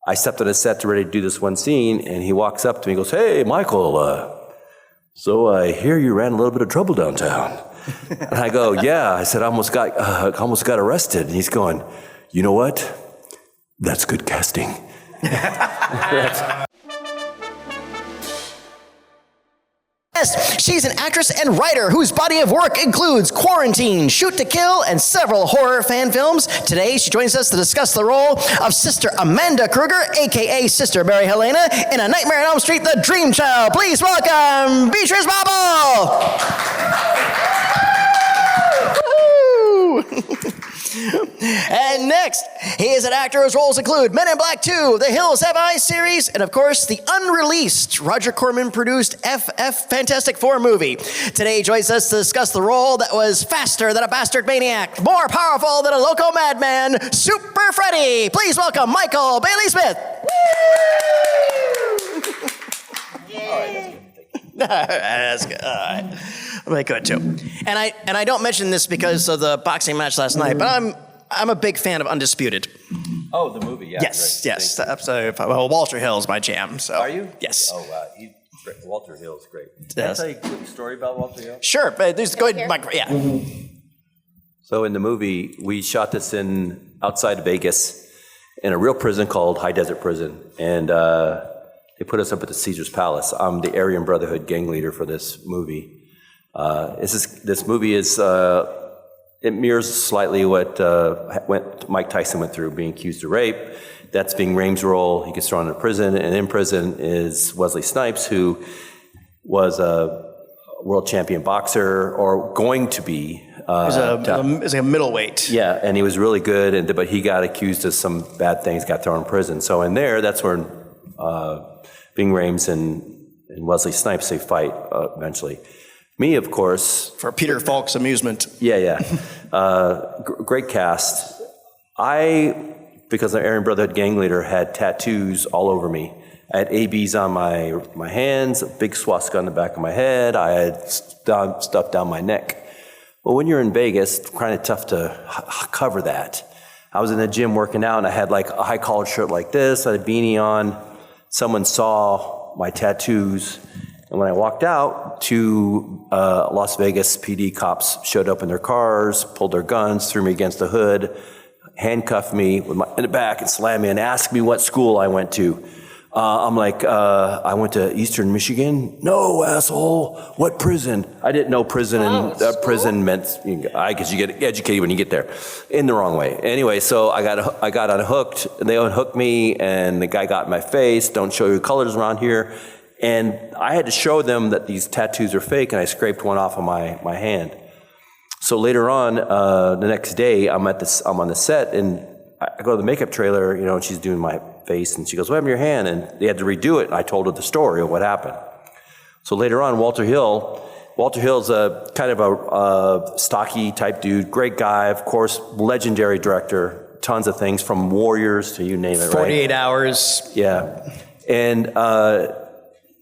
I stepped on his set to ready to do this one scene, and he walks up to me and goes, "Hey, Michael, so I hear you ran a little bit of trouble downtown." And I go, "Yeah." I said, I almost got arrested. And he's going, "You know what? That's good casting." She's an actress and writer whose body of work includes Quarantine, Shoot to Kill, and several horror fan films. Today, she joins us to discuss the role of Sister Amanda Krueger, a.k.a. Sister Mary Helena, in A Nightmare on Elm Street, The Dream Child. Please welcome Beatrice Boepple! And next, he is an actor whose roles include Men in Black 2, The Hills Have Eyes series, and of course, the unreleased Roger Corman-produced FF Fantastic Four movie. Today, he joins us to discuss the role that was faster than a bastard maniac, more powerful than a loco madman, Super Freddy. Please welcome Michael Bailey Smith. That's good. All right. Really good too. And I don't mention this because of the boxing match last night, but I'm a big fan of Undisputed. Oh, the movie, yeah. Yes, great. Yes. Well, Walter Hill's my jam. So. Are you? Yes. Oh, wow. Walter Hill's great. Can I tell you a quick story about Walter Hill? Sure, but go ahead, Mike. Yeah. So in the movie, we shot this outside Vegas in a real prison called High Desert Prison, and they put us up at the Caesar's Palace. I'm the Aryan Brotherhood gang leader for this movie. This movie is it mirrors slightly what Mike Tyson went through, being accused of rape. That's Ving Rhames' role. He gets thrown into prison, and in prison is Wesley Snipes, who was a world champion boxer, or going to be. He's a middleweight. Yeah, and he was really good, but he got accused of some bad things, got thrown in prison. So in there, that's where Ving Rhames and Wesley Snipes, they fight eventually. Me, of course. For Peter Falk's amusement. Yeah. Great cast. Because I'm Aryan Brotherhood gang leader, had tattoos all over me. I had ABs on my hands, a big swastika on the back of my head. I had stuff down my neck. Well, when you're in Vegas, it's kind of tough to cover that. I was in the gym working out, and I had like a high-collared shirt like this. I had a beanie on. Someone saw my tattoos. And when I walked out, two Las Vegas PD cops showed up in their cars, pulled their guns, threw me against the hood, handcuffed me in the back and slammed me and asked me what school I went to. I'm like, I went to Eastern Michigan. No, asshole. What prison? I didn't know prison prison meant, I guess you get educated when you get there, in the wrong way. Anyway, so I got unhooked, and they unhooked me, and the guy got in my face. Don't show your colors around here. And I had to show them that these tattoos are fake, and I scraped one off of my hand. So later on, the next day, I'm on the set, and I go to the makeup trailer, and she's doing my face, and she goes, "What happened to your hand?" And they had to redo it, and I told her the story of what happened. So later on, Walter Hill's a kind of a stocky type dude, great guy, of course, legendary director, tons of things, from Warriors to you name it, 48 Hours. Yeah. And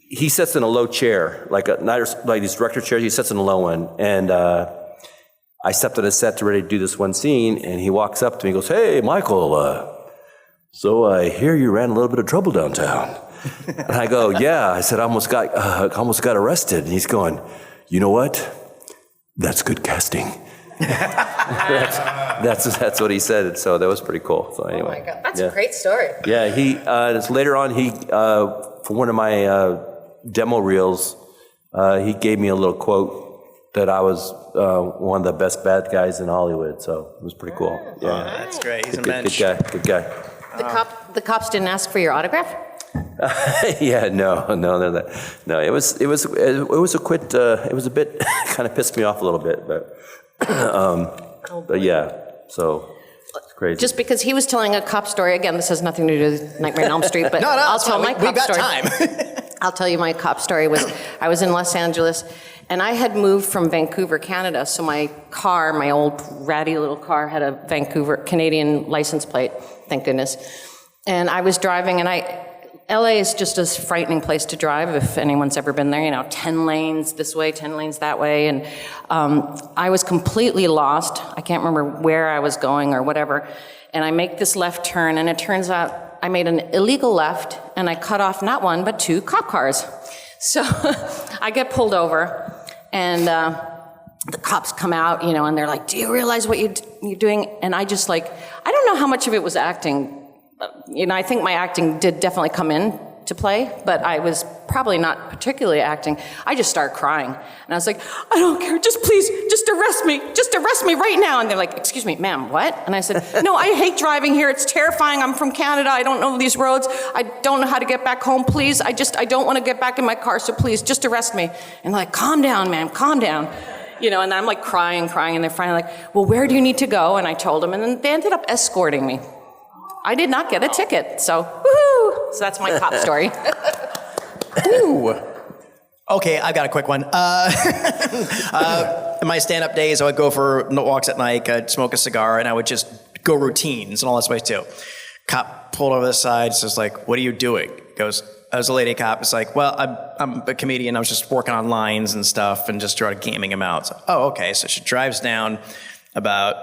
he sits in a low chair, like these director chairs. He sits in a low one, and I stepped on his set to ready to do this one scene, and he walks up to me and goes, "Hey, Michael, so I hear you ran a little bit of trouble downtown." And I go, "Yeah." I said, I almost got arrested. And he's going, "You know what? That's good casting." that's what he said. And so that was pretty cool. So anyway, oh my God, that's a great story. Yeah, later on, for one of my demo reels, he gave me a little quote that I was one of the best bad guys in Hollywood. So it was pretty cool. Yeah, that's great. He's good guy. The cops didn't ask for your autograph? Yeah, no. It was a bit kind of pissed me off a little bit, but yeah. So it's crazy. Just because he was telling a cop story, again, this has nothing to do with Nightmare on Elm Street, but I'll tell my cop story. Time. I'll tell you my cop story. I was in Los Angeles, and I had moved from Vancouver, Canada, so my car, my old ratty little car, had a Vancouver Canadian license plate, thank goodness. And I was driving, and LA is just a frightening place to drive if anyone's ever been there, 10 lanes this way, 10 lanes that way, and I was completely lost. I can't remember where I was going or whatever, and I make this left turn, and it turns out I made an illegal left, and I cut off not one, but 2 cop cars. So I get pulled over, and the cops come out, and they're like, do you realize what you're doing? And I just I don't know how much of it was acting. I think my acting did definitely come in to play, but I was probably not particularly acting. I just started crying. And I was like, I don't care, just please, just arrest me right now. And they're like, excuse me, ma'am, what? And I said, no, I hate driving here, it's terrifying, I'm from Canada, I don't know these roads, I don't know how to get back home, please, I don't want to get back in my car, so please, just arrest me. And they're like, calm down, ma'am, calm down. And I'm crying, and they're finally like, well, where do you need to go? And I told them, and then they ended up escorting me. I did not get a ticket, so woohoo! So that's my cop story. Ooh. Okay, I've got a quick one. In my stand-up days, I would go for walks at night, I'd smoke a cigar, and I would just go routines and all that stuff too. Cop pulled over the side, says what are you doing? Goes, I was a lady cop. It's like, well, I'm a comedian. I was just working on lines and stuff and just started gaming him out. So, oh, okay. So she drives down about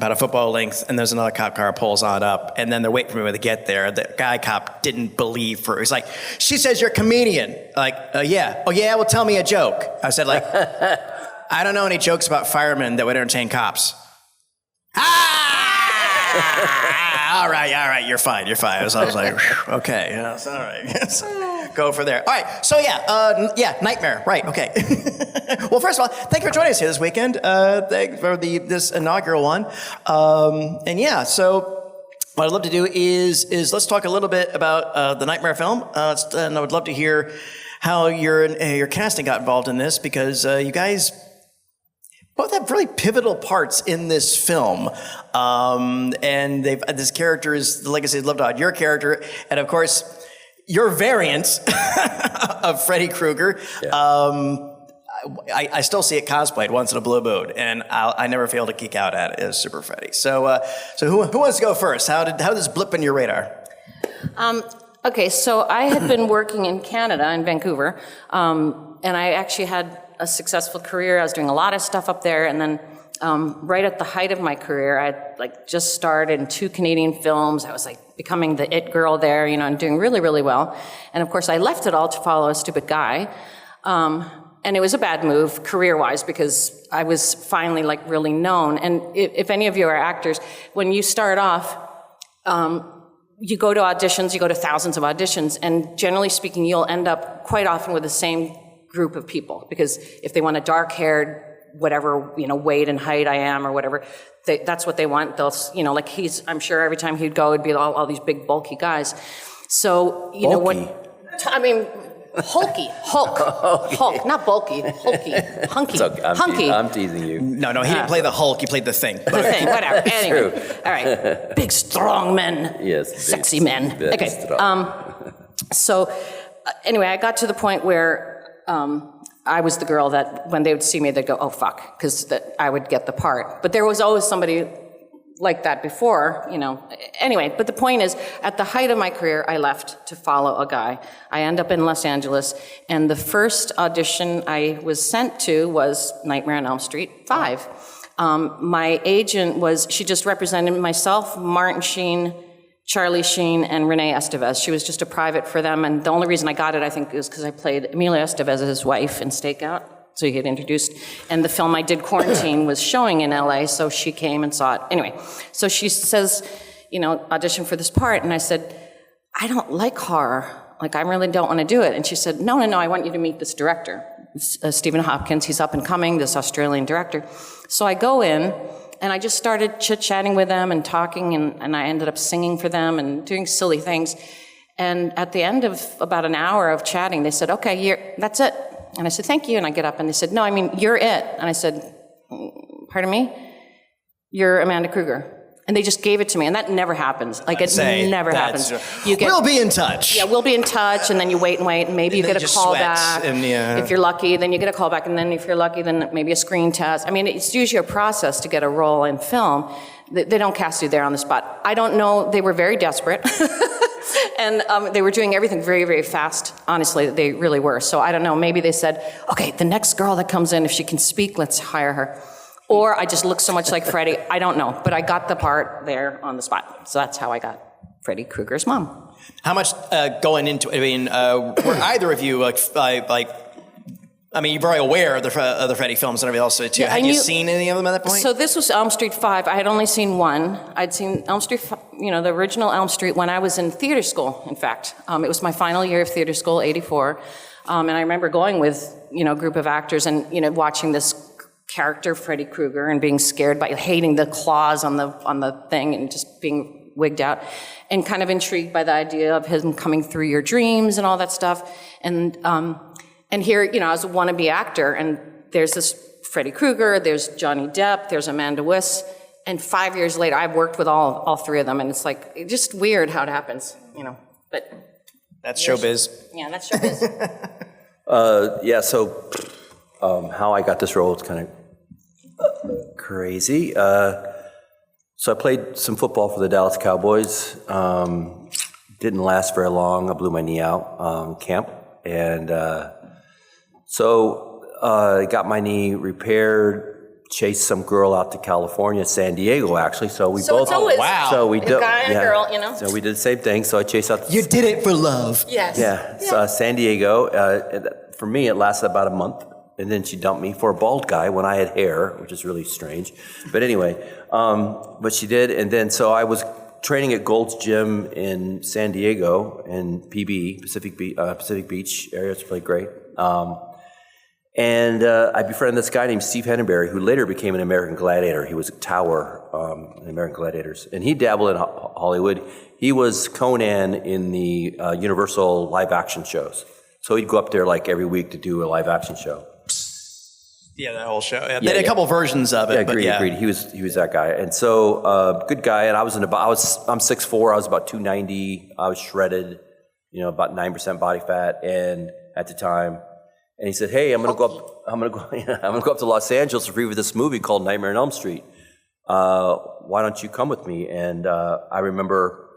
a football length, and there's another cop car pulls on up, and then they're waiting for me to get there. The guy cop didn't believe her. He's like, she says you're a comedian. Yeah. Oh, yeah, well, tell me a joke. I said, I don't know any jokes about firemen that would entertain cops. All right, you're fine. So I was like, okay, yes, all right, yes. Go for there. All right, so Nightmare, right, okay. Well, first of all, thank you for joining us here this weekend. Thanks for this inaugural one. So what I'd love to do is let's talk a little bit about the Nightmare film, and I would love to hear how your casting got involved in this, because you guys both have really pivotal parts in this film. And this character is the legacy of Love Dog, your character, and of course, your variant of Freddy Krueger. Yeah. I still see it cosplayed once in a blue moon, and I never fail to geek out at it as Super Freddy. So who wants to go first? How did this blip in your radar? Okay, so I had been working in Canada, in Vancouver, and I actually had a successful career. I was doing a lot of stuff up there, and then right at the height of my career, I had just starred in 2 Canadian films. I was becoming the it girl there, and doing really, really well. And of course, I left it all to follow a stupid guy. And it was a bad move career-wise, because I was finally really known. And if any of you are actors, when you start off, you go to auditions, you go to thousands of auditions, and generally speaking, you'll end up quite often with the same group of people, because if they want a dark-haired, whatever, weight and height I am or whatever, that's what they want. They'll, I'm sure every time he'd go, it'd be all these big, bulky guys. So, Hulk, not bulky, hulky, hunky, hunky. I'm teasing you. No, he didn't play the Hulk, he played the Thing. The Thing, whatever, anyway. All right, big, strong men. Yes. Sexy men. Okay, anyway, I got to the point where I was the girl that when they would see me, they'd go, oh, fuck, because I would get the part. But there was always somebody like that before, Anyway, but the point is, at the height of my career, I left to follow a guy. I end up in Los Angeles, and the first audition I was sent to was Nightmare on Elm Street 5. My agent she just represented myself, Martin Sheen, Charlie Sheen, and Renee Estevez. She was just a private for them, and the only reason I got it, I think, is because I played Emilio Estevez's wife in Stakeout, so he had introduced, and the film I did, Quarantine, was showing in LA, so she came and saw it. Anyway, so she says, audition for this part, and I said, I don't like horror, I really don't want to do it. And she said, no, I want you to meet this director, Stephen Hopkins, he's up and coming, this Australian director. So I go in, and I just started chit-chatting with them and talking, and I ended up singing for them and doing silly things. And at the end of about an hour of chatting, they said, okay, that's it. And I said, thank you. And I get up, and they said, no, you're it. And I said, pardon me? You're Amanda Krueger. And they just gave it to me, and that never happens. It never happens. We'll be in touch. Yeah, we'll be in touch, and then you wait, and maybe you get a call back. If you're lucky, then you get a call back, and then if you're lucky, then maybe a screen test. It's usually a process to get a role in film. They don't cast you there on the spot. I don't know. They were very desperate. And they were doing everything very, very fast. Honestly, they really were. So I don't know. Maybe they said, okay, the next girl that comes in, if she can speak, let's hire her. Or I just look so much like Freddy. I don't know. But I got the part there on the spot. So that's how I got Freddy Krueger's mom. How much going into it? I mean, were either of you I mean, you're very aware of the Freddy films and everything else too. Yeah, Had you seen any of them at that point? So this was Elm Street 5. I had only seen one. I'd seen Elm Street, the original Elm Street when I was in theater school, in fact. It was my final year of theater school, 84. And I remember going with, a group of actors and, watching this character, Freddy Krueger, and being scared by hating the claws on the thing and just being wigged out, and kind of intrigued by the idea of him coming through your dreams and all that stuff. And here, I was a wannabe actor, and there's this Freddy Krueger, there's Johnny Depp, there's Amanda Wyss, and 5 years later, I've worked with all three of them, and it's like, just weird how it happens, but... That's showbiz. Yeah, that's showbiz. So how I got this role is kind of crazy. So I played some football for the Dallas Cowboys. Didn't last very long. I blew my knee out camp, and so I got my knee repaired. Chased some girl out to California, San Diego, actually. So we both. It's always wow. So we a guy and a girl, So we did the same thing. So I chased out. You did it for love. Yes. Yeah. So San Diego. For me, it lasted about a month, and then she dumped me for a bald guy when I had hair, which is really strange. But anyway, but she did, and then so I was training at Gold's Gym in San Diego in PB, Pacific Beach area. It's really great. And I befriended this guy named Steve Henneberry, who later became an American Gladiator. He was a Tower in American Gladiators. And he dabbled in Hollywood. He was Conan in the Universal live-action shows. So he'd go up there like every week to do a live-action show. Yeah, that whole show. Yeah, they did a couple versions of it. Yeah, agreed. He was that guy. And so, good guy. And I'm 6'4", I was about 290. I was shredded, about 9% body fat. And at the time, and he said, "Hey, I'm gonna go up to Los Angeles to review this movie called Nightmare on Elm Street. Why don't you come with me?" And I remember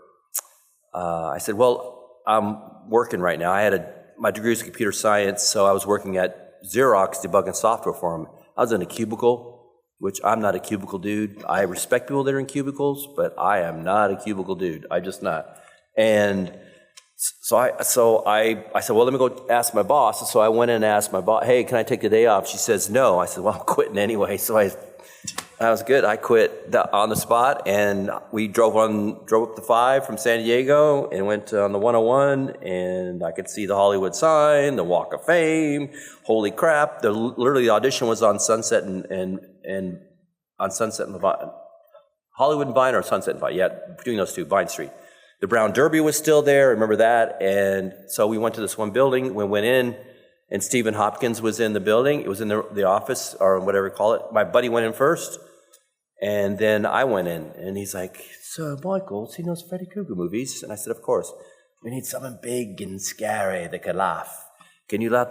I said, "Well, I'm working right now. My degree is computer science, so I was working at Xerox debugging software for them. I was in a cubicle, which I'm not a cubicle dude. I respect people that are in cubicles, but I am not a cubicle dude. I'm just not." And So I said, well, let me go ask my boss. And so I went in and asked my boss, "Hey, can I take the day off?" She says, "No." I said, "Well, I'm quitting anyway." So that was good. I quit on the spot, and we drove up the 5 from San Diego and went on the 101, and I could see the Hollywood sign, the Walk of Fame. Holy crap! Literally, the audition was on Sunset and on Sunset and Vine, Hollywood and Vine, or Sunset and Vine. Yeah, between those two, Vine Street. The Brown Derby was still there, remember that? And so we went to this one building, we went in, and Stephen Hopkins was in the building. It was in the office, or whatever you call it. My buddy went in first, and then I went in, and he's like, "So, Michael, he knows Freddy Krueger movies?" And I said, "Of course. We need something big and scary that can laugh. Can you laugh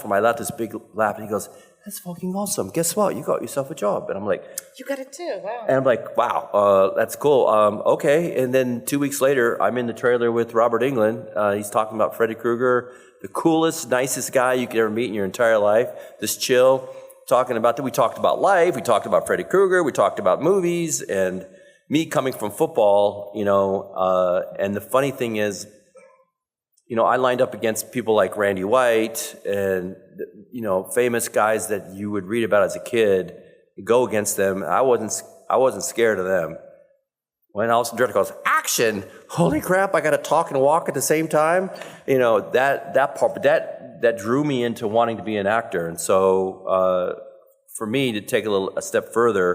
for me?" I laughed this big laugh, and he goes, "That's fucking awesome. Guess what? You got yourself a job." And I'm like, You got it too, wow. And I'm like, "Wow, that's cool. Okay." And then 2 weeks later, I'm in the trailer with Robert Englund. He's talking about Freddy Krueger, the coolest, nicest guy you could ever meet in your entire life. Just chill, talking about that. We talked about life. We talked about Freddy Krueger. We talked about movies. And me coming from football, and the funny thing is, I lined up against people like Randy White and, famous guys that you would read about as a kid. Go against them. I wasn't scared of them. When all of a sudden the director goes, "Action!" Holy crap! I got to talk and walk at the same time. That drew me into wanting to be an actor. And so, for me to take a step further,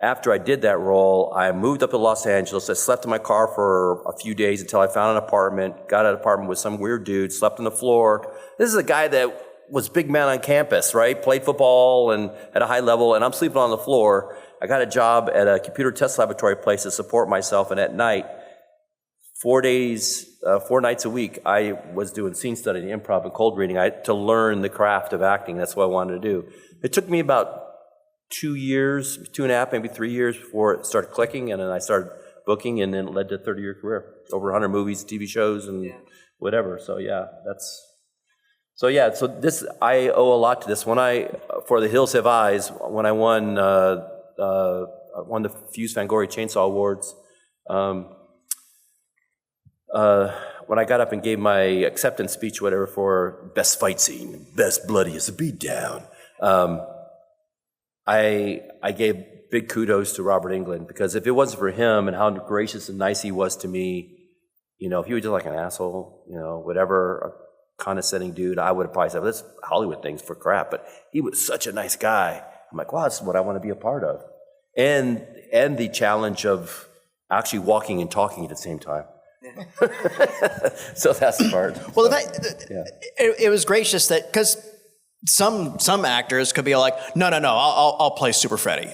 after I did that role, I moved up to Los Angeles. I slept in my car for a few days until I found an apartment. Got an apartment with some weird dude. Slept on the floor. This is a guy that was big man on campus, right? Played football and at a high level, and I'm sleeping on the floor. I got a job at a computer test laboratory place to support myself, and at night, 4 nights a week, I was doing scene study, improv, and cold reading to learn the craft of acting. That's what I wanted to do. It took me about 2 years, 2.5, maybe 3 years before it started clicking, and then I started booking, and then it led to a 30-year career. Over 100 movies, TV shows, and whatever. So so this, I owe a lot to this. For The Hills Have Eyes, when I won the Fuse Fangoria Chainsaw Awards, when I got up and gave my acceptance speech, whatever, for best fight scene, best bloodiest beatdown, I gave big kudos to Robert Englund, because if it wasn't for him and how gracious and nice he was to me, if he was just like an asshole, whatever, a condescending dude, I would have probably said, "This Hollywood thing's for crap." But he was such a nice guy. I'm like, wow, this is what I want to be a part of. And the challenge of actually walking and talking at the same time. So that's the part. Well, Yeah. it was gracious that, because some actors could be like, no, I'll play Super Freddy.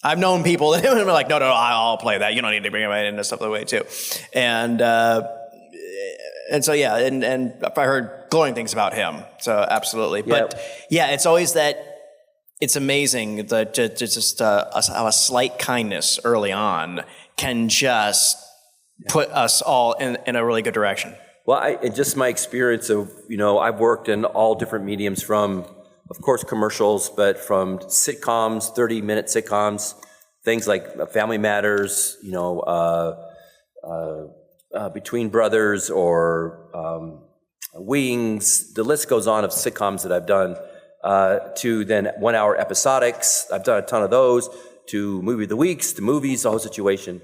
I've known people that are like, no, I'll play that. You don't need to bring it into stuff that way too. And so, yeah, and I heard glowing things about him. So absolutely. But yeah, it's always that, it's amazing that just a slight kindness early on can just put us all in a really good direction. Well, and just my experience of, I've worked in all different mediums, from, of course, commercials, but from sitcoms, 30-minute sitcoms, things like Family Matters, Between Brothers, or Wings. The list goes on of sitcoms that I've done, to then 1 hour episodics. I've done a ton of those, to Movie of the Weeks, to movies, the whole situation.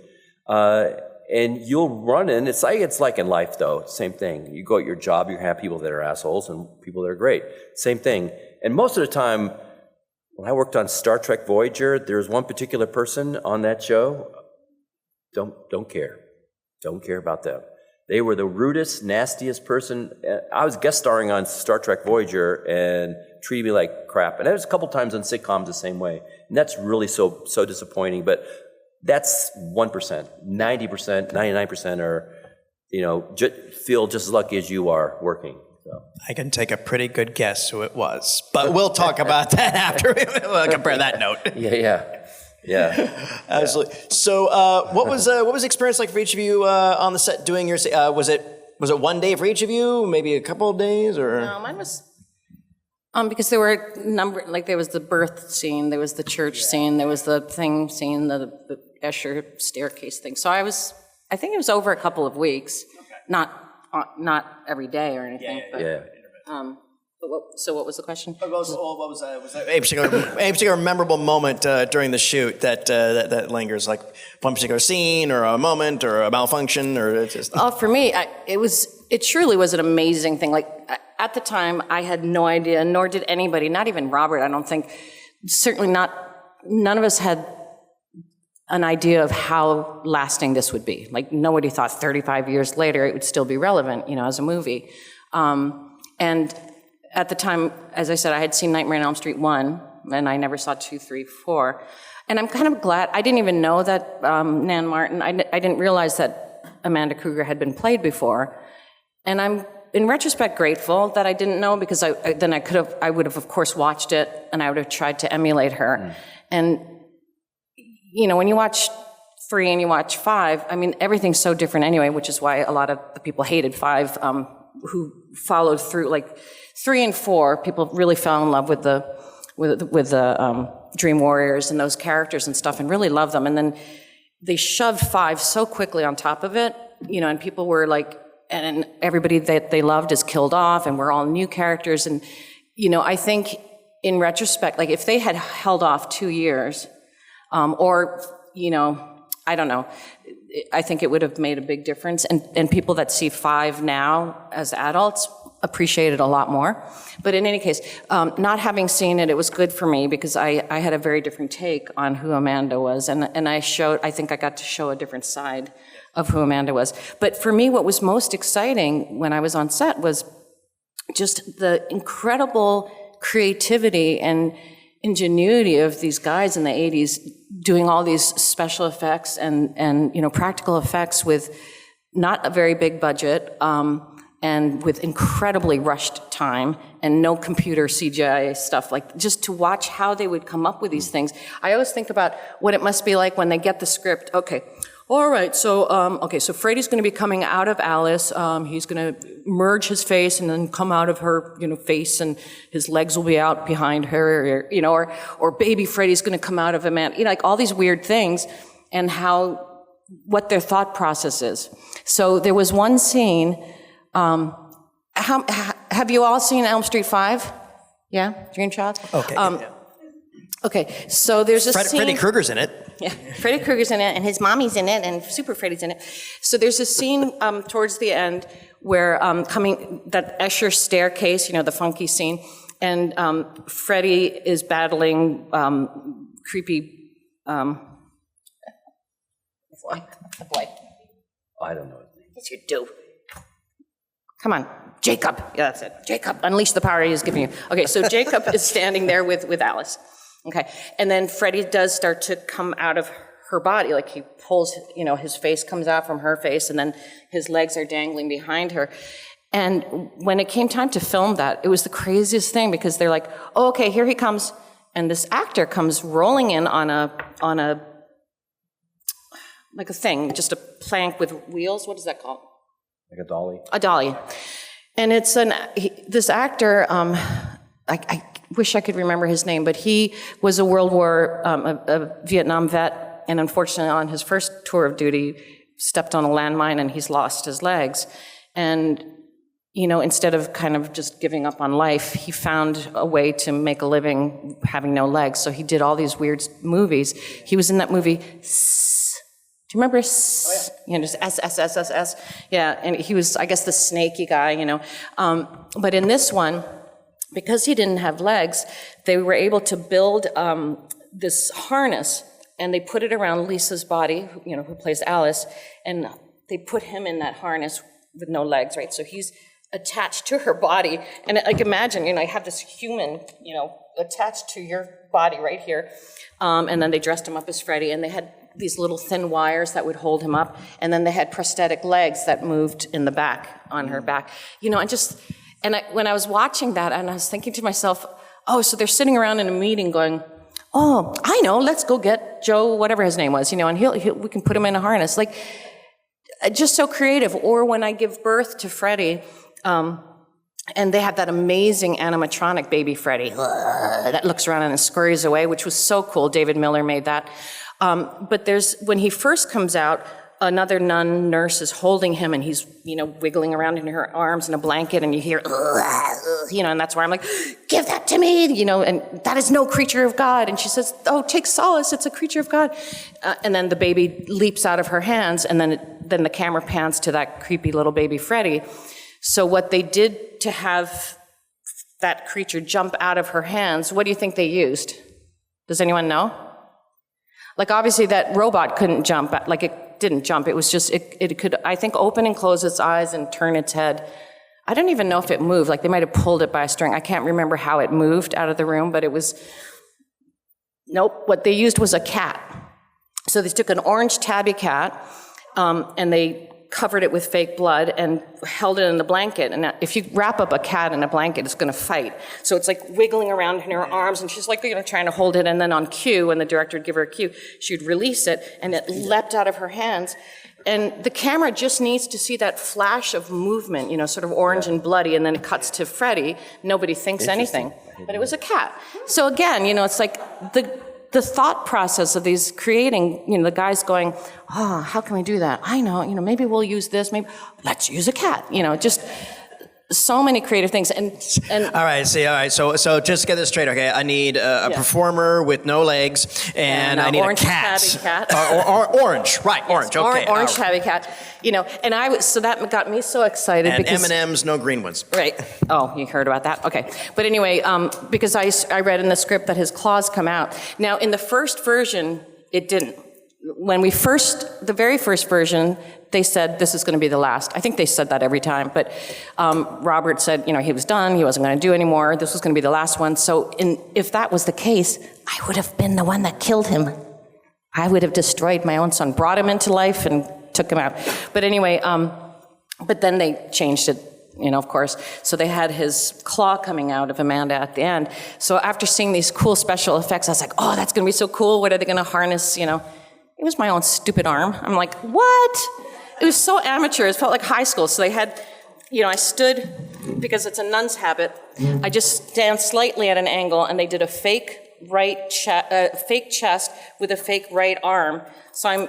And you'll run in, it's like in life though, same thing. You go at your job, you have people that are assholes and people that are great. Same thing. And most of the time, when I worked on Star Trek Voyager, there was one particular person on that show, don't care. Don't care about them. They were the rudest, nastiest person. I was guest starring on Star Trek Voyager and treated me like crap. And that was a couple times on sitcoms the same way. And that's really so disappointing. But that's 1%. 90%, 99% are, feel just as lucky as you are working. So. I can take a pretty good guess who it was, but we'll talk about that after we'll compare that note. Yeah. Absolutely. So, what was the experience like for each of you on the set doing your? Was it 1 day for each of you? Maybe a couple of days, or? No, mine was. Because there were a number, like there was the birth scene, there was the church scene, there was the thing scene, the Escher staircase thing. So I think it was over a couple of weeks, not every day or anything. So what was the question? What was a particular memorable moment during the shoot that lingers, like one particular scene or a moment or a malfunction, or it's just? Oh, for me, it truly was an amazing thing. Like at the time, I had no idea, nor did anybody, not even Robert, I don't think, certainly none of us had an idea of how lasting this would be. Like nobody thought 35 years later it would still be relevant, as a movie. And at the time, as I said, I had seen Nightmare on Elm Street 1, and I never saw 2, 3, 4. And I'm kind of glad, I didn't even know that Nan Martin, I didn't realize that Amanda Krueger had been played before. And I'm, in retrospect, grateful that I didn't know, because I would have, of course, watched it, and I would have tried to emulate her. And, when you watch 3 and you watch 5, everything's so different anyway, which is why a lot of the people hated 5, who followed through, like 3 and 4, people really fell in love with the Dream Warriors and those characters and stuff, and really loved them. And then they shoved 5 so quickly on top of it, and people were like, and everybody that they loved is killed off, and we're all new characters. And, I think in retrospect, like if they had held off 2 years, or, I don't know, I think it would have made a big difference. And people that see 5 now as adults appreciate it a lot more. But in any case, not having seen it, it was good for me, because I had a very different take on who Amanda was. And I think I got to show a different side of who Amanda was. But for me, what was most exciting when I was on set was just the incredible creativity and ingenuity of these guys in the 80s doing all these special effects and practical effects with not a very big budget, and with incredibly rushed time and no computer CGI stuff, like just to watch how they would come up with these things. I always think about what it must be like when they get the script. Okay, all right, so Freddy's going to be coming out of Alice. He's going to merge his face and then come out of her, face, and his legs will be out behind her, or baby Freddy's going to come out of Amanda. Like all these weird things, and how what their thought process is. So there was one scene, have you all seen Elm Street 5? Yeah, Dream Child? Okay. Okay, so there's a scene. Freddy Krueger's in it. Yeah, Freddy Krueger's in it, and his mommy's in it, and Super Freddy's in it. So there's a scene towards the end where that Escher staircase, the funky scene, and Freddy is battling creepy. Boy. I don't know. Yes, you do. Come on, Jacob. Yeah, that's it. Jacob, unleash the power he is giving you. Okay, so Jacob is standing there with Alice. Okay, and then Freddy does start to come out of her body, like he pulls, his face comes out from her face, and then his legs are dangling behind her. And when it came time to film that, it was the craziest thing, because they're like, oh, okay, here he comes, and this actor comes rolling in on a like a thing, just a plank with wheels. What is that called? Like a dolly? A dolly. And it's this actor, I wish I could remember his name, but he was a a Vietnam vet, and unfortunately on his first tour of duty, stepped on a landmine and he's lost his legs. And, instead of kind of just giving up on life, he found a way to make a living having no legs. So he did all these weird movies. He was in that movie, do you remember? Oh, yeah. Just S. Yeah, and he was, I guess, the snaky guy, But in this one, because he didn't have legs, they were able to build this harness, and they put it around Lisa's body, who plays Alice, and they put him in that harness with no legs, right? So he's attached to her body, and like imagine, you have this human, attached to your body right here, and then they dressed him up as Freddy, and they had these little thin wires that would hold him up, and then they had prosthetic legs that moved in the back, on her back, when I was watching that, and I was thinking to myself, oh, so they're sitting around in a meeting going, oh, I know, let's go get Joe, whatever his name was, and we can put him in a harness. Like, just so creative. Or when I give birth to Freddy, and they have that amazing animatronic baby Freddy that looks around and scurries away, which was so cool. David Miller made that. But when he first comes out, another nun nurse is holding him, and he's, wiggling around in her arms in a blanket, and you hear, and that's where I'm like, give that to me, and that is no creature of God. And she says, oh, take solace, it's a creature of God. And then the baby leaps out of her hands, and then the camera pans to that creepy little baby Freddy. So what they did to have that creature jump out of her hands, what do you think they used? Does anyone know? Like, obviously that robot couldn't jump, like it didn't jump. It was just, it could, I think, open and close its eyes and turn its head. I don't even know if it moved, like they might have pulled it by a string. I can't remember how it moved out of the room, but it was, nope. What they used was a cat. So they took an orange tabby cat, and they covered it with fake blood and held it in the blanket. And if you wrap up a cat in a blanket, it's going to fight. So it's like wiggling around in her arms, and she's like, trying to hold it. And then on cue, when the director would give her a cue, she would release it, and it leapt out of her hands. And the camera just needs to see that flash of movement, sort of orange and bloody, and then it cuts to Freddy. Nobody thinks anything. But it was a cat. So again, it's like the thought process of these creating, the guys going, oh, how can we do that? I know, maybe we'll use this, maybe let's use a cat, just so many creative things. And all right, so just to get this straight, okay, I need a performer with no legs, and I need a cat. Tabby cat. or orange, right, yes, orange, okay. Orange tabby cat, and so that got me so excited. And because M&Ms, no green ones. Right. Oh, you heard about that? Okay. But anyway, because I read in the script that his claws come out. Now, in the first version, it didn't. When the very first version, they said this is going to be the last. I think they said that every time, but Robert said, he was done, he wasn't going to do anymore, this was going to be the last one. So if that was the case, I would have been the one that killed him. I would have destroyed my own son, brought him into life, and took him out. But anyway, but then they changed it, of course. So they had his claw coming out of Amanda at the end. So after seeing these cool special effects, I was like, oh, that's going to be so cool. What are they going to harness, It was my own stupid arm. I'm like, what? It was so amateur. It felt like high school. So they had, I stood, because it's a nun's habit, I just stand slightly at an angle, and they did a fake fake chest with a fake right arm. So I'm,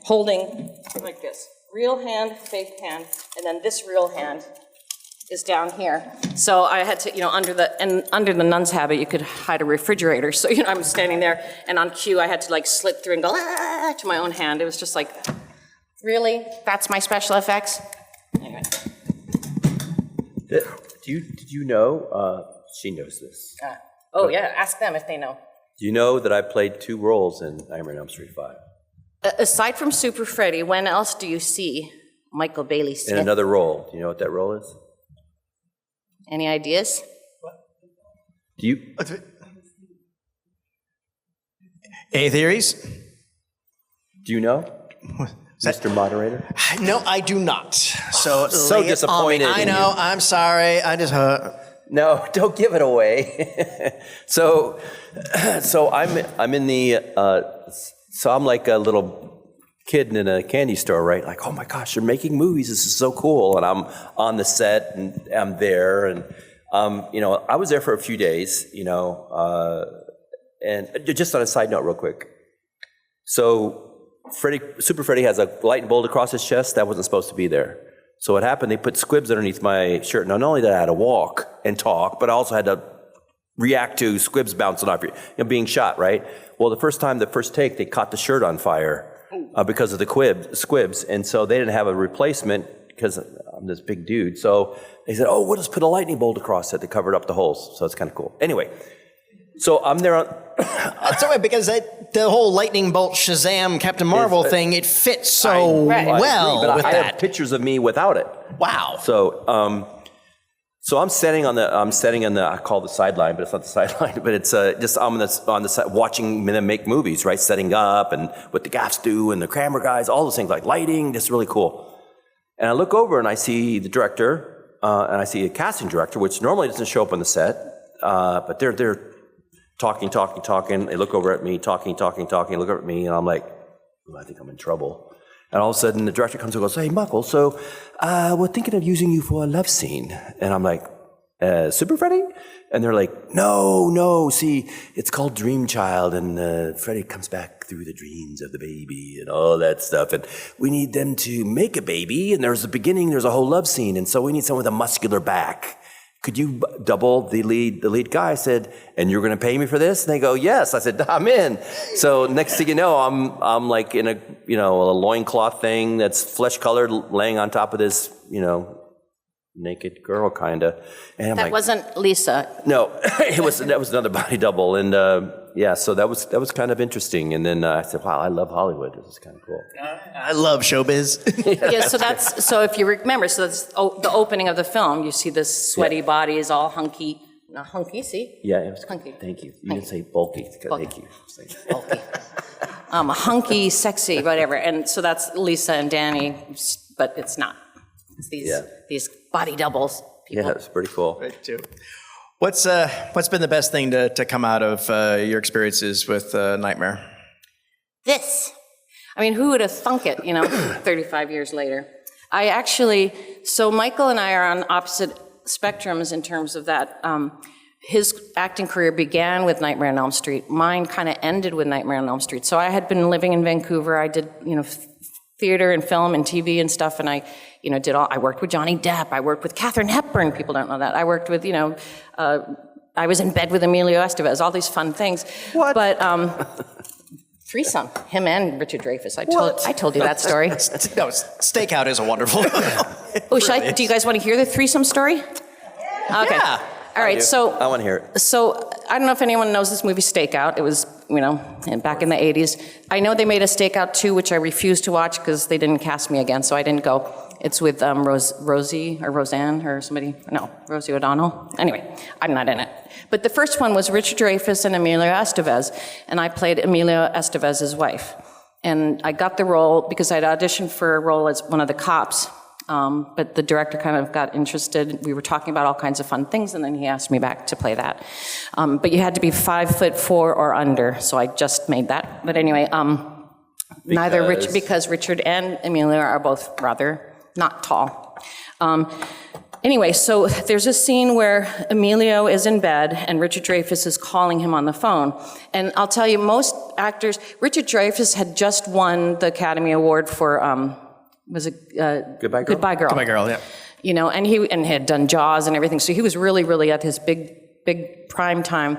holding like this. Real hand, fake hand, and then this real hand is down here. So I had to, under the nun's habit, you could hide a refrigerator. So, I'm standing there, and on cue, I had to slip through and go to my own hand. It was just like, really? That's my special effects? Anyway. Did you know, she knows this. Yeah, ask them if they know. Do you know that I played 2 roles in Nightmare on Elm Street 5? Aside from Super Freddy, when else do you see Michael Bailey Smith? In another role. Do you know what that role is? Any ideas? Do you? Any theories? Do you know, Mr. Moderator? No, I do not. So disappointed. I know. I'm sorry. I just. No, don't give it away. So I'm in the. So I'm like a little kid in a candy store, right? Like, oh my gosh, you're making movies. This is so cool. And I'm on the set and I'm there. And, I was there for a few days, and just on a side note real quick. So Super Freddy has a lightning bolt across his chest. That wasn't supposed to be there. So what happened, they put squibs underneath my shirt. Not only did I had to walk and talk, but I also had to react to squibs bouncing off you, being shot, right? Well, the first take, they caught the shirt on fire because of the squibs. And so they didn't have a replacement because I'm this big dude. So they said, oh, we'll just put a lightning bolt across it to cover up the holes. So it's kind of cool. Anyway, so I'm there on... That's all right, because the whole lightning bolt Shazam Captain Marvel thing, it fits so well but with I that. have pictures of me without it. Wow. So I'm standing on the, I call it the sideline, but it's not the sideline, but it's just I'm on the side watching them make movies, right? Setting up and what the gaffs do and the camera guys, all those things like lighting, just really cool. And I look over and I see the director and I see a casting director, which normally doesn't show up on the set, but they're talking. They look over at me, talking, look over at me, and I'm like, I think I'm in trouble. And all of a sudden, the director comes and goes, hey, Michael, so we're thinking of using you for a love scene. And I'm like, Super Freddy? And they're like, no, see, it's called Dream Child, and Freddy comes back through the dreams of the baby and all that stuff. And we need them to make a baby, and there's a whole love scene, and so we need someone with a muscular back. Could you double the lead guy? I said, and you're going to pay me for this? And they go, yes. I said, I'm in. So next thing you know, I'm like in a loincloth thing that's flesh colored, laying on top of this, naked girl kind of. And That wasn't Lisa. No, that was another body double. And so that was kind of interesting. And then I said, wow, I love Hollywood. This is kind of cool. I love showbiz. So if you remember, that's the opening of the film. You see this sweaty body is all hunky. Not hunky, see? Yeah, it was hunky. Thank you. You didn't say bulky. Thank you. Bulky. Hunky, sexy, whatever. And so that's Lisa and Danny, but it's not. It's these body doubles. People. Yeah, it's pretty cool. Right, too. What's been the best thing to come out of your experiences with Nightmare? This. I mean, who would have thunk it, 35 years later? So Michael and I are on opposite spectrums in terms of that. His acting career began with Nightmare on Elm Street. Mine kind of ended with Nightmare on Elm Street. So I had been living in Vancouver. I did, theater and film and TV and stuff, and I worked with Johnny Depp. I worked with Katharine Hepburn. People don't know that. I worked with, I was in bed with Emilio Estevez. All these fun things. What? But threesome, him and Richard Dreyfuss. I told you that story. No, Stakeout is a wonderful. Do you guys want to hear the threesome story? Okay. Yeah. All right. So I want to hear it. So I don't know if anyone knows this movie Stakeout. It was, back in the 80s. I know they made a Stakeout 2, which I refused to watch because they didn't cast me again, so I didn't go. It's with Rosie or Roseanne or somebody. No, Rosie O'Donnell. Anyway, I'm not in it. But the first one was Richard Dreyfuss and Emilio Estevez, and I played Emilio Estevez's wife. And I got the role because I'd auditioned for a role as one of the cops, but the director kind of got interested. We were talking about all kinds of fun things, and then he asked me back to play that. But you had to be 5'4" or under, so I just made that. But anyway, because Richard and Emilio are both rather not tall. Anyway, so there's a scene where Emilio is in bed and Richard Dreyfuss is calling him on the phone. And I'll tell you, most actors, Richard Dreyfuss had just won the Academy Award for, was it Goodbye Girl? Goodbye Girl. Goodbye Girl, yeah. You know, and he had done Jaws and everything, so he was really, really at his big prime time.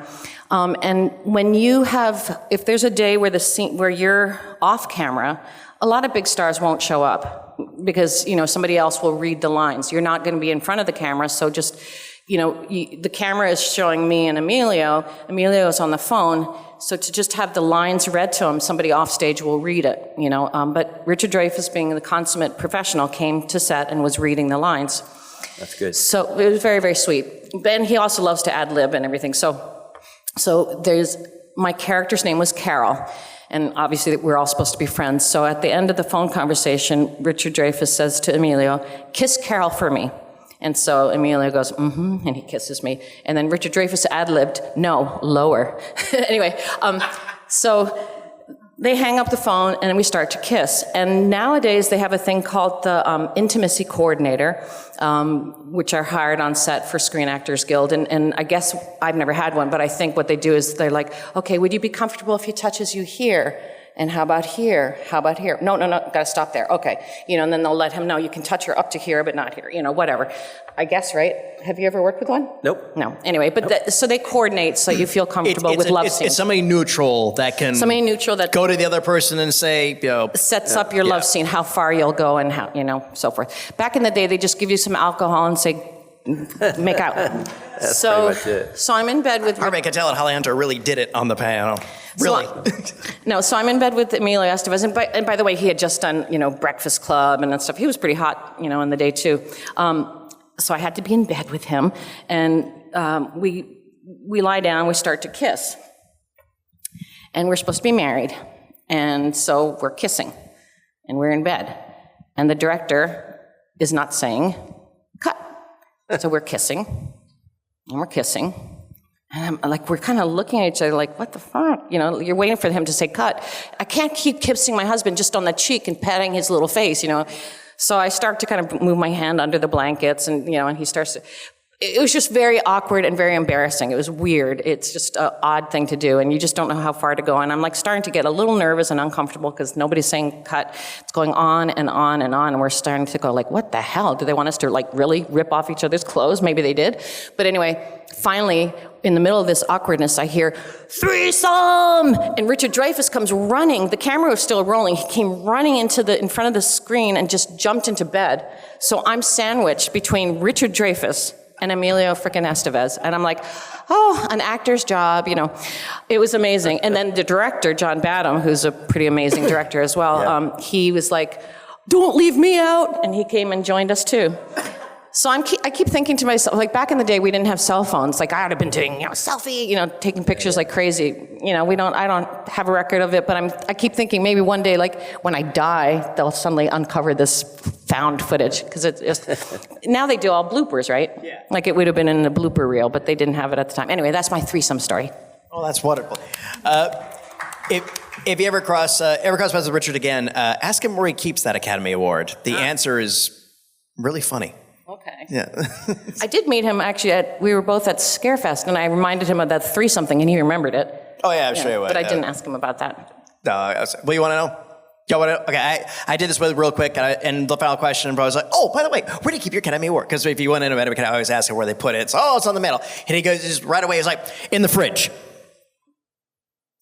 And when you have, if there's a day where the scene, where you're off camera, a lot of big stars won't show up because, you know, somebody else will read the lines. You're not going to be in front of the camera, so just, you know, the camera is showing me and Emilio. Emilio's on the phone, so to just have the lines read to him, somebody off stage will read it, you know. But Richard Dreyfuss, being the consummate professional, came to set and was reading the lines. That's good. So it was very, very sweet. Ben, he also loves to ad-lib and everything. So there's, my character's name was Carol, and obviously we're all supposed to be friends. So at the end of the phone conversation, Richard Dreyfuss says to Emilio, "Kiss Carol for me." And so Emilio goes, and he kisses me. And then Richard Dreyfuss ad-libbed, "No, lower." Anyway, so they hang up the phone and we start to kiss. And nowadays they have a thing called the intimacy coordinator, which are hired on set for Screen Actors Guild. And I guess I've never had one, but I think what they do is they're like, "Okay, would you be comfortable if he touches you here? And how about here? How about here? No, gotta stop there. Okay." You know, and then they'll let him know you can touch her up to here, but not here, you know, whatever. I guess, right? Have you ever worked with one? Nope. No. Anyway, but so they coordinate so you feel comfortable with love scenes. It's somebody neutral that can go to the other person and say, you know, sets up your love scene, how far you'll go and how, you know, so forth. Back in the day, they just give you some alcohol and say, make out. That's pretty much it. So I'm in bed with... Harvey could tell that Holly Hunter really did it on the piano. Really? So I'm in bed with Emilio Estevez, and by the way, he had just done, you know, Breakfast Club and that stuff. He was pretty hot, you know, in the day too. So I had to be in bed with him, and we lie down, we start to kiss. And we're supposed to be married, and so we're kissing, and we're in bed. And the director is not saying, "Cut." So we're kissing, and we're kissing. And I'm like, we're kind of looking at each other like, what the fuck? You know, you're waiting for him to say cut. I can't keep kissing my husband just on the cheek and patting his little face, you know. So I start to kind of move my hand under the blankets and, you know, and he starts to... It was just very awkward and very embarrassing. It was weird. It's just an odd thing to do, and you just don't know how far to go. And I'm like starting to get a little nervous and uncomfortable because nobody's saying cut. It's going on and on and on, and we're starting to go like, what the hell? Do they want us to like really rip off each other's clothes? Maybe they did. But anyway, finally, in the middle of this awkwardness, I hear, "Threesome!" And Richard Dreyfuss comes running. The camera was still rolling. He came running in front of the screen and just jumped into bed. So I'm sandwiched between Richard Dreyfuss and Emilio frickin' Estevez. And I'm like, oh, an actor's job, you know. It was amazing. And then the director, John Badham, who's a pretty amazing director as well, he was like, "Don't leave me out." And he came and joined us too. So I keep thinking to myself, like back in the day, we didn't have cell phones. Like I would have been doing, you know, selfie, you know, taking pictures like crazy. You know, I don't have a record of it, but I keep thinking maybe one day, like when I die, they'll suddenly uncover this found footage because now they do all bloopers, right? Yeah. Like it would have been in a blooper reel, but they didn't have it at the time. Anyway, that's my threesome story. Oh, that's wonderful. If you ever cross paths with Richard again, ask him where he keeps that Academy Award. The answer is really funny. Okay. Yeah. I did meet him actually we were both at Scarefest, and I reminded him of that threesome, and he remembered it. Oh yeah, I'm sure he would. But I didn't ask him about that. What you want to know? Y'all want to? Okay, I did this real quick, and the final question, I was like, "Oh, by the way, where do you keep your Academy Award?" Because if you went into it, we can always ask him where they put it. So, it's on the mantle. And he goes just right away. He's like, "In the fridge."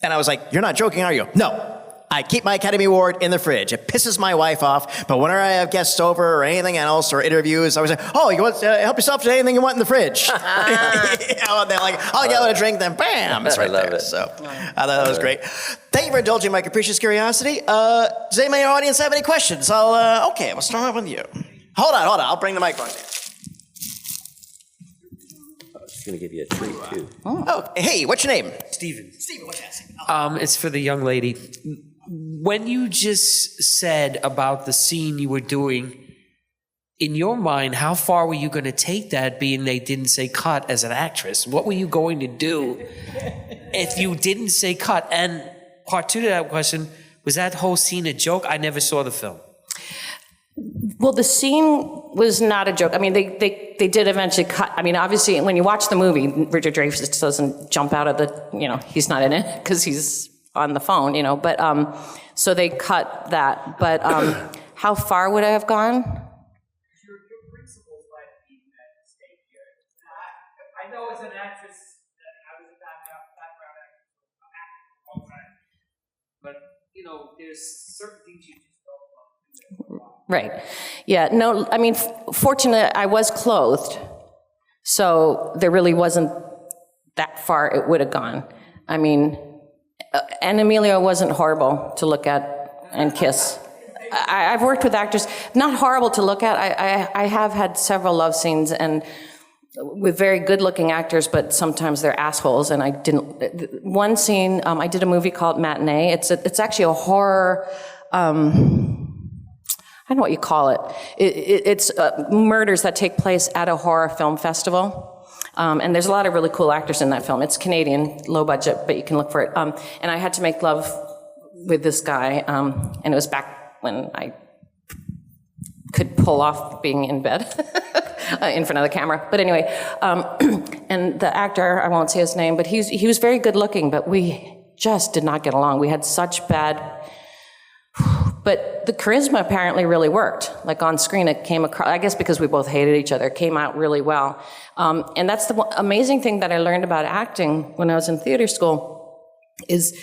And I was like, "You're not joking, are you?" "No. I keep my Academy Award in the fridge. It pisses my wife off, but whenever I have guests over or anything else or interviews, I was like, oh, you want to help yourself to anything you want in the fridge?" And they're like, "I'll get a drink," then bam, it's right there. It. So I thought that was great. Thank you for indulging my capricious curiosity. Does anybody in the audience have any questions? Okay, we'll start off with you. Hold on. I'll bring the microphone down. Going to give you a treat too. Oh, hey, what's your name? Steven. Steven, what's your name? It's for the young lady. When you just said about the scene you were doing, in your mind, how far were you going to take that, being they didn't say cut as an actress? What were you going to do if you didn't say cut? And part two to that question, was that whole scene a joke? I never saw the film. Well, the scene was not a joke. I mean, they did eventually cut. I mean, obviously, when you watch the movie, Richard Dreyfuss doesn't jump out of the, he's not in it because he's on the phone, but, so they cut that. But how far would I have gone? Your principles might be at stake here. I know as an actress that I was a background actor for a long time, but, there's certain things you just don't want to do. Right. Yeah, no, I mean, fortunately, I was clothed, so there really wasn't that far it would have gone. I mean, and Emilio wasn't horrible to look at and kiss. I've worked with actors, not horrible to look at. I have had several love scenes and with very good-looking actors, but sometimes they're assholes, and I didn't. One scene, I did a movie called Matinee. It's actually a horror, I don't know what you call it. It's murders that take place at a horror film festival. And there's a lot of really cool actors in that film. It's Canadian, low budget, but you can look for it. And I had to make love with this guy, and it was back when I could pull off being in bed in front of the camera. But anyway, and the actor, I won't say his name, but he was very good looking, but we just did not get along. We had such bad, but the charisma apparently really worked. Like on screen, it came across, I guess because we both hated each other, it came out really well. And that's the amazing thing that I learned about acting when I was in theater school is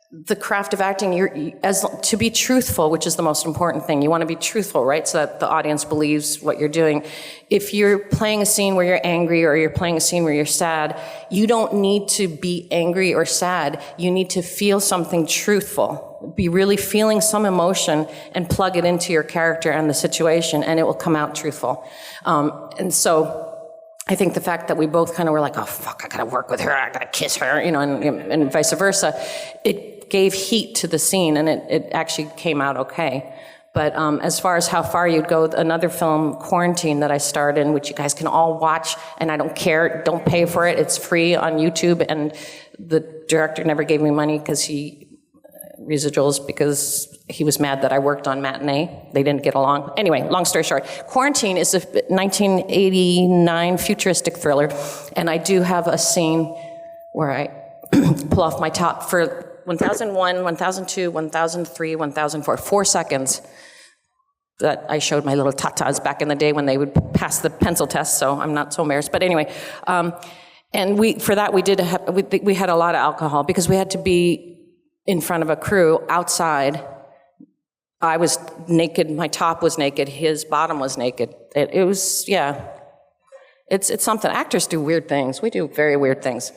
the craft of acting, to be truthful, which is the most important thing. You want to be truthful, right? So that the audience believes what you're doing. If you're playing a scene where you're angry or you're playing a scene where you're sad, you don't need to be angry or sad. You need to feel something truthful. Be really feeling some emotion and plug it into your character and the situation, and it will come out truthful. And so I think the fact that we both kind of were like, oh, fuck, I gotta work with her, I gotta kiss her, and vice versa, it gave heat to the scene, and it actually came out okay. But as far as how far you'd go, another film, Quarantine, that I starred in, which you guys can all watch, and I don't care, don't pay for it, it's free on YouTube, and the director never gave me money because residuals because he was mad that I worked on Matinee. They didn't get along. Anyway, long story short, Quarantine is a 1989 futuristic thriller, and I do have a scene where I pull off my top for 1001, 1002, 1003, 1004, 4 seconds that I showed my little tatas back in the day when they would pass the pencil test, so I'm not so embarrassed. But anyway, and we had a lot of alcohol because we had to be in front of a crew outside. I was naked, my top was naked, his bottom was naked. It was, yeah. It's something. Actors do weird things. We do very weird things.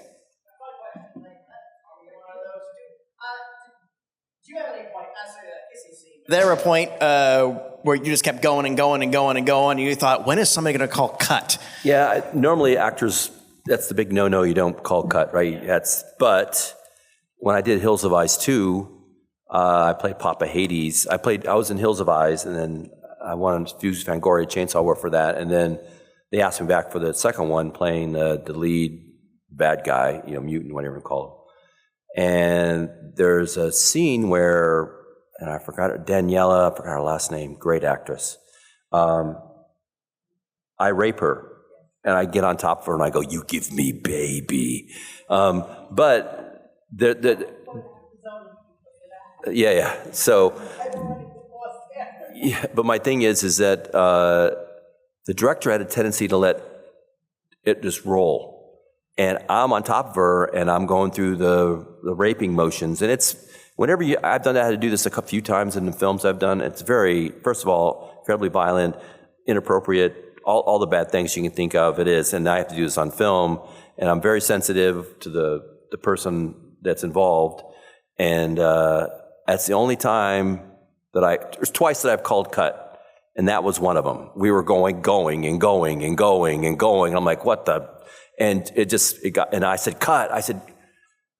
There a point where you just kept going and going and going and going, and you thought, when is somebody going to call cut? Yeah, normally actors, that's the big no-no, you don't call cut, right? But when I did Hills of Eyes 2, I played Papa Hades. I was in Hills of Eyes, and then I won Fuse Fangoria Chainsaw Award for that, and then they asked me back for the second one, playing the lead bad guy, mutant, whatever you call it. And there's a scene where, and I forgot it, Daniela, I forgot her last name, great actress. I rape her, and I get on top of her, and I go, "You give me baby." But yeah. So, yeah. But my thing is that the director had a tendency to let it just roll, and I'm on top of her, and I'm going through the raping motions, and it's. Whenever I've done that, I had to do this a few times in the films I've done. It's very, first of all, incredibly violent, inappropriate, all the bad things you can think of it is. And I have to do this on film, and I'm very sensitive to the person that's involved. And that's the only time that there's twice that I've called cut, and that was one of them. We were going. I'm like, what the? And and I said, cut.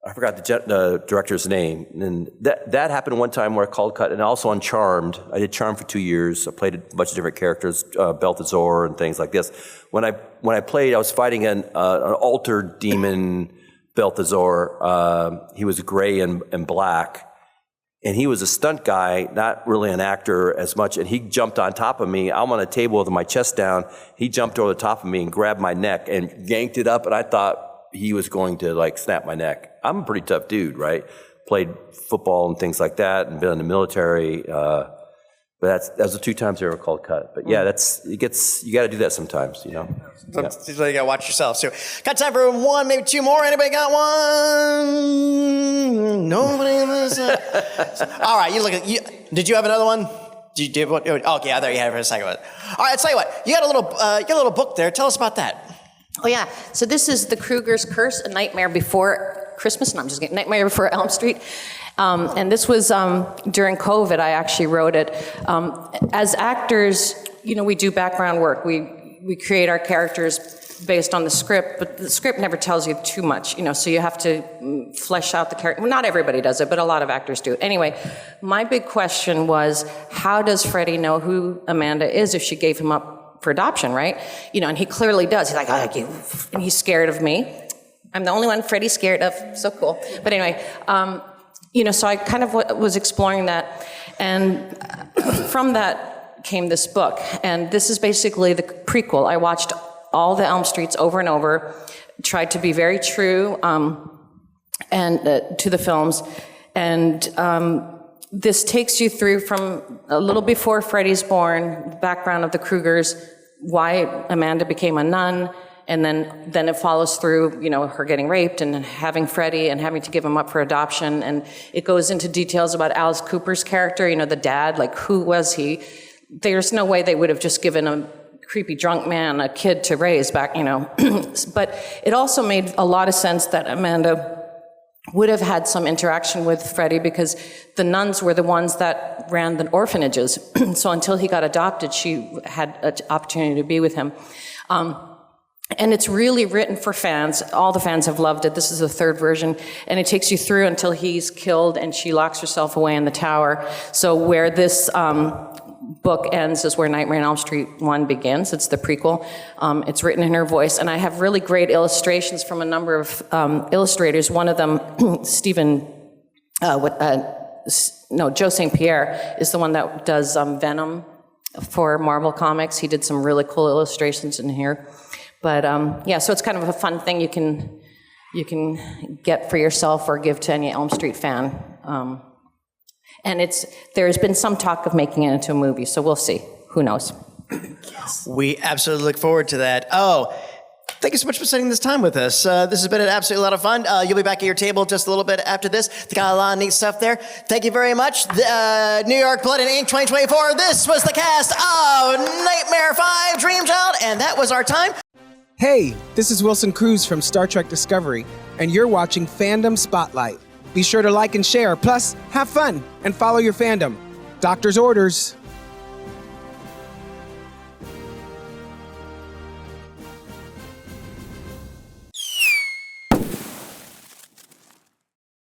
I forgot the director's name. And that happened one time where I called cut, and also on Charmed. I did Charmed for 2 years. I played a bunch of different characters, Balthazar and things like this. When I played, I was fighting an altered demon, Balthazar. He was gray and black. And he was a stunt guy, not really an actor as much. And he jumped on top of me. I'm on a table with my chest down. He jumped over the top of me and grabbed my neck and yanked it up. And I thought he was going to like snap my neck. I'm a pretty tough dude, right? Played football and things like that and been in the military. But that's the 2 times I ever called cut. But yeah, you got to do that sometimes, you know? Yeah. So you gotta watch yourself. So, got time for 1, maybe 2 more. Anybody got one? Nobody. All right, you look at. Did you have another one? Did you what? Oh, yeah, there you have it for a second. All right, I'll tell you what. You got a little book there. Tell us about that. Oh yeah, so this is the Krueger's Curse, A Nightmare Before Christmas. No, I'm just kidding. Nightmare Before Elm Street. And this was during COVID. I actually wrote it. As actors, you know, we do background work. We create our characters based on the script, but the script never tells you too much, you know, so you have to flesh out the character. Well, not everybody does it, but a lot of actors do. Anyway, my big question was, how does Freddy know who Amanda is if she gave him up for adoption, right? You know, and he clearly does. He's like, and he's scared of me. I'm the only one Freddy's scared of. So cool. But anyway, you know, so I kind of was exploring that, and from that came this book. And this is basically the prequel. I watched all the Elm Streets over and over, tried to be very true and to the films, and this takes you through from a little before Freddy's born, background of the Kruegers, why Amanda became a nun, and then it follows through, you know, her getting raped and having Freddy and having to give him up for adoption, and it goes into details about Alice Cooper's character, you know, the dad, like who was he? There's no way they would have just given a creepy drunk man a kid to raise back, you know. But it also made a lot of sense that Amanda would have had some interaction with Freddy because the nuns were the ones that ran the orphanages. So until he got adopted, she had an opportunity to be with him. And it's really written for fans. All the fans have loved it. This is the 3rd version. And it takes you through until he's killed and she locks herself away in the tower. So where this book ends is where Nightmare on Elm Street 1 begins. It's the prequel. It's written in her voice. And I have really great illustrations from a number of illustrators. One of them, Joe St. Pierre is the one that does Venom for Marvel Comics. He did some really cool illustrations in here. But yeah, so it's kind of a fun thing you can get for yourself or give to any Elm Street fan. And there's been some talk of making it into a movie, so we'll see. Who knows? Yes. We absolutely look forward to that. Oh, thank you so much for spending this time with us. This has been an absolutely lot of fun. You'll be back at your table just a little bit after this. They got a lot of neat stuff there. Thank you very much. New York Blood and Ink 2024. This was the cast of Nightmare 5 Dream Child, and that was our time. Hey, this is Wilson Cruz from Star Trek Discovery, and you're watching Fandom Spotlite. Be sure to like and share, plus have fun and follow your fandom. Doctor's orders.